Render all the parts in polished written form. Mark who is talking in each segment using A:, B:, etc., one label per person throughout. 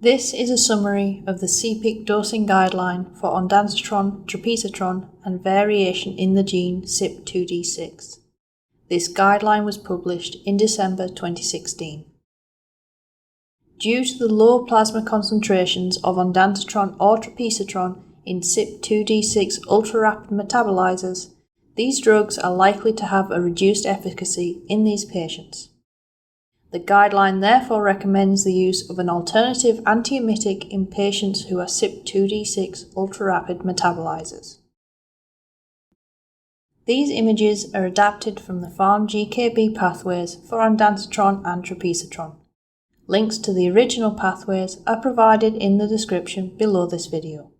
A: This is a summary of the CPIC dosing guideline for Ondansetron, Tropisetron, and variation in the gene CYP2D6. This guideline was published in December 2016. Due to the low plasma concentrations of Ondansetron or Tropisetron in CYP2D6 ultra-rapid metabolizers, these drugs are likely to have a reduced efficacy in these patients. The guideline therefore recommends the use of an alternative antiemetic in patients who are CYP2D6 ultra-rapid metabolizers. These images are adapted from the pharm-GKB pathways for Ondansetron and Tropisetron. Links to the original pathways are provided in the description below this video.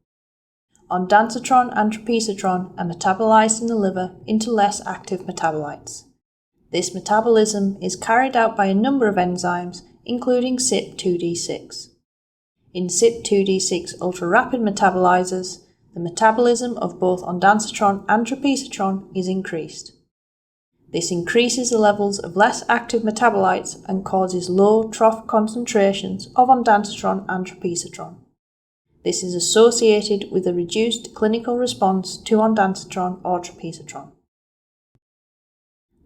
A: Ondansetron and Tropisetron are metabolized in the liver into less active metabolites. This metabolism is carried out by a number of enzymes, including CYP2D6. In CYP2D6 ultra-rapid metabolizers, the metabolism of both Ondansetron and Tropisetron is increased. This increases the levels of less active metabolites and causes low trough concentrations of Ondansetron and Tropisetron. This is associated with a reduced clinical response to Ondansetron or Tropisetron.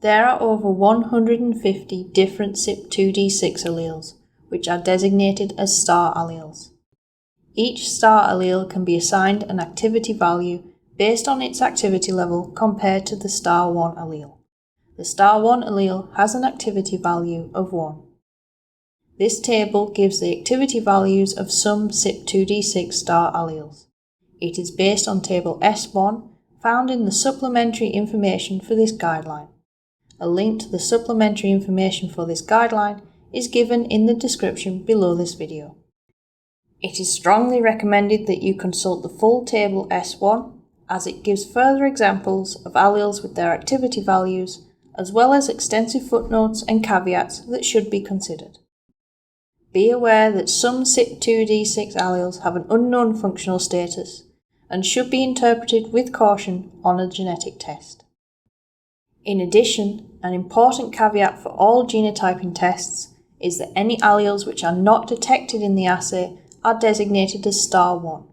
A: There are over 150 different CYP2D6 alleles, which are designated as star alleles. Each star allele can be assigned an activity value based on its activity level compared to the star 1 allele. The star 1 allele has an activity value of 1. This table gives the activity values of some CYP2D6 star alleles. It is based on table S1 found in the supplementary information for this guideline. A link to the supplementary information for this guideline is given in the description below this video. It is strongly recommended that you consult the full table S1 as it gives further examples of alleles with their activity values, as well as extensive footnotes and caveats that should be considered. Be aware that some CYP2D6 alleles have an unknown functional status and should be interpreted with caution on a genetic test. In addition, an important caveat for all genotyping tests is that any alleles which are not detected in the assay are designated as star 1.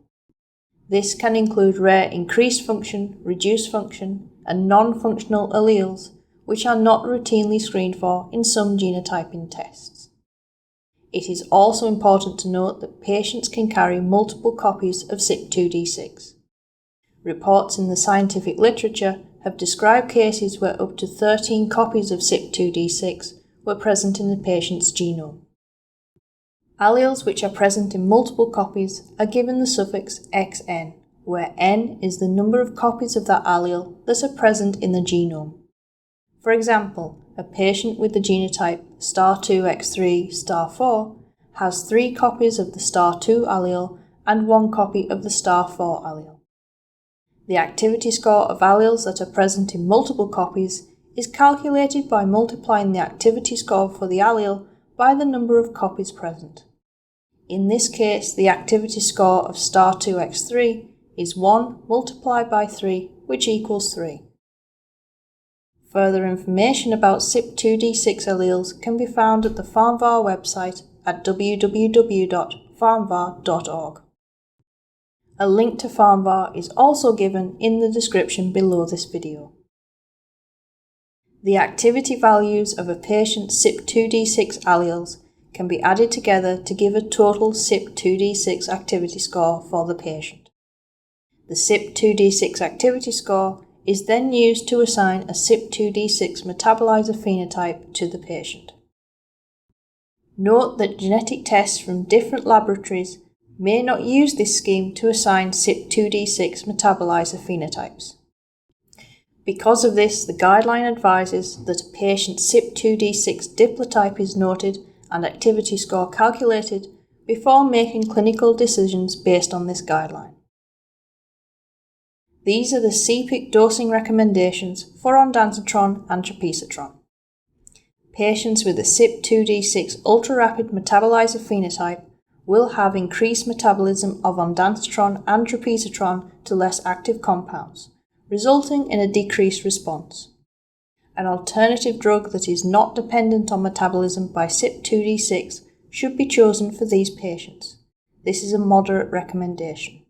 A: This can include rare increased function, reduced function, and non-functional alleles which are not routinely screened for in some genotyping tests. It is also important to note that patients can carry multiple copies of CYP2D6. Reports in the scientific literature have described cases where up to 13 copies of CYP2D6 were present in the patient's genome. Alleles which are present in multiple copies are given the suffix xn, where n is the number of copies of that allele that are present in the genome. For example, a patient with the genotype star2x3 star4 has 3 copies of the star2 allele and 1 copy of the star4 allele. The activity score of alleles that are present in multiple copies is calculated by multiplying the activity score for the allele by the number of copies present. In this case, the activity score of star2x3 is 1 multiplied by 3, which equals 3. Further information about CYP2D6 alleles can be found at the PharmVar website at www.pharmvar.org. A link to PharmVar is also given in the description below this video. The activity values of a patient's CYP2D6 alleles can be added together to give a total CYP2D6 activity score for the patient. The CYP2D6 activity score is then used to assign a CYP2D6 metabolizer phenotype to the patient. Note that genetic tests from different laboratories may not use this scheme to assign CYP2D6 metabolizer phenotypes. Because of this, the guideline advises that a patient's CYP2D6 diplotype is noted and activity score calculated before making clinical decisions based on this guideline. These are the CPIC dosing recommendations for Ondansetron and Tropisetron. Patients with a CYP2D6 ultra-rapid metabolizer phenotype will have increased metabolism of Ondansetron and Tropisetron to less active compounds, resulting in a decreased response. An alternative drug that is not dependent on metabolism by CYP2D6 should be chosen for these patients, This is a moderate recommendation.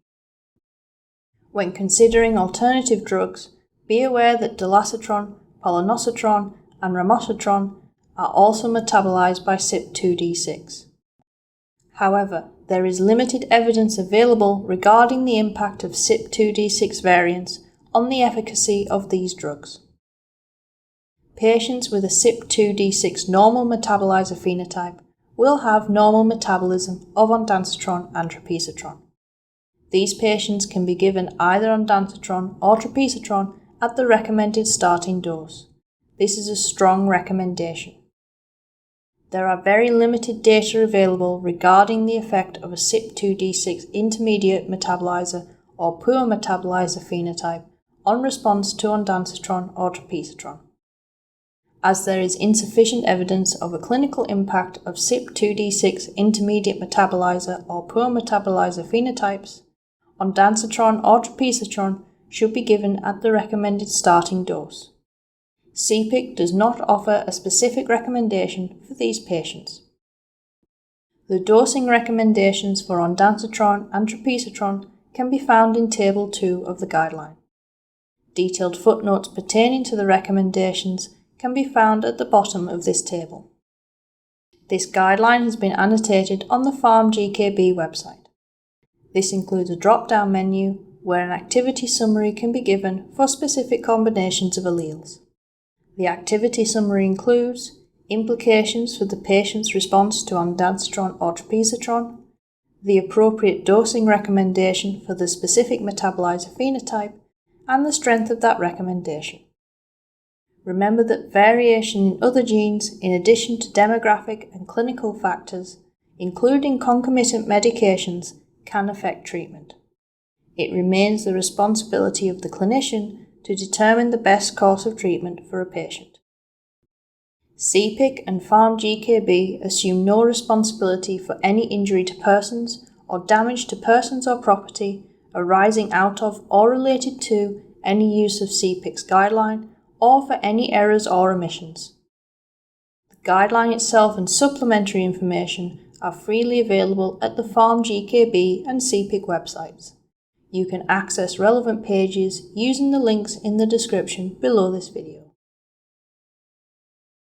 A: When considering alternative drugs, be aware that Ondansetron, Ondansetron, and Tropisetron are also metabolized by CYP2D6. However, there is limited evidence available regarding the impact of CYP2D6 variants on the efficacy of these drugs. Patients with a CYP2D6 normal metabolizer phenotype will have normal metabolism of Ondansetron and Tropisetron. These patients can be given either Ondansetron or Tropisetron at the recommended starting dose. This is a strong recommendation. There are very limited data available regarding the effect of a CYP2D6 intermediate metabolizer or poor metabolizer phenotype on response to Ondansetron or Tropisetron. As there is insufficient evidence of a clinical impact of CYP2D6 intermediate metabolizer or poor metabolizer phenotypes, Ondansetron or Tropisetron should be given at the recommended starting dose. CPIC does not offer a specific recommendation for these patients. The dosing recommendations for Ondansetron and Tropisetron can be found in Table 2 of the Guideline. Detailed footnotes pertaining to the recommendations can be found at the bottom of this table. This guideline has been annotated on the PharmGKB website. This includes a drop-down menu where an activity summary can be given for specific combinations of alleles. The activity summary includes implications for the patient's response to Ondansetron or Tropisetron, the appropriate dosing recommendation for the specific metabolizer phenotype, and the strength of that recommendation. Remember that variation in other genes, in addition to demographic and clinical factors, including concomitant medications, can affect treatment. It remains the responsibility of the clinician to determine the best course of treatment for a patient. CPIC and PharmGKB assume no responsibility for any injury to persons or damage to persons or property arising out of or related to any use of CPIC's guideline or for any errors or omissions. The guideline itself and supplementary information are freely available at the PharmGKB and CPIC websites. You can access relevant pages using the links in the description below this video.